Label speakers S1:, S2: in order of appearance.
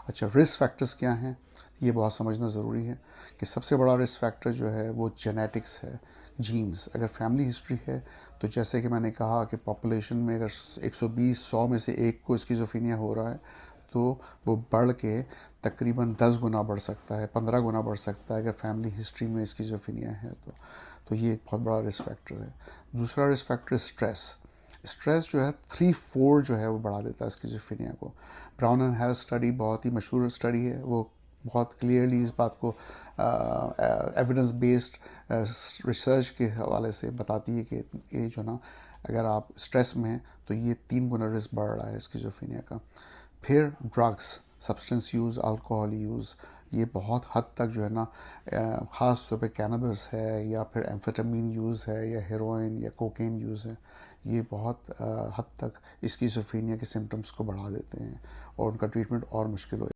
S1: अच्छा, risk factors क्या हैं, ये बहुत समझना ज़रूरी है कि सबसे बड़ा रिस्क फैक्टर जो है वो जेनेटिक्स है, जीन्स। अगर फैमिली हिस्ट्री है तो जैसे कि मैंने कहा कि पॉपुलेशन में अगर 120 100 में से एक को स्किज़ोफ्रेनिया हो रहा है तो वो बढ़ के तकरीबन 10 गुना बढ़ सकता है, 15 गुना बढ़ सकता है अगर फैमिली हिस्ट्री में स्किज़ोफ्रेनिया है तो ये एक बहुत बड़ा रिस्क फैक्टर है। दूसरा रिस्क फैक्टर स्ट्रेस। स्ट्रेस जो है 3-4 जो है वो बढ़ा देता है स्किज़ोफ्रेनिया को। ब्राउन एंड हैरिस स्टडी बहुत ही मशहूर स्टडी है, वो बहुत क्लियरली इस बात को एविडेंस बेस्ड रिसर्च के हवाले से बताती है कि ये जो ना, अगर आप स्ट्रेस में हैं तो ये 3 गुना रिस्क बढ़ रहा है स्किज़ोफ्रेनिया का। फिर drugs, substance use, alcohol use, ये बहुत हद तक जो है ना, ख़ास तौर पे कैनबिस है या फिर एम्फेटामिन यूज़ है या हेरोइन या कोकेन यूज़ है, ये बहुत हद तक स्किज़ोफ्रेनिया के सिम्टम्स को बढ़ा देते हैं और उनका ट्रीटमेंट और मुश्किल हो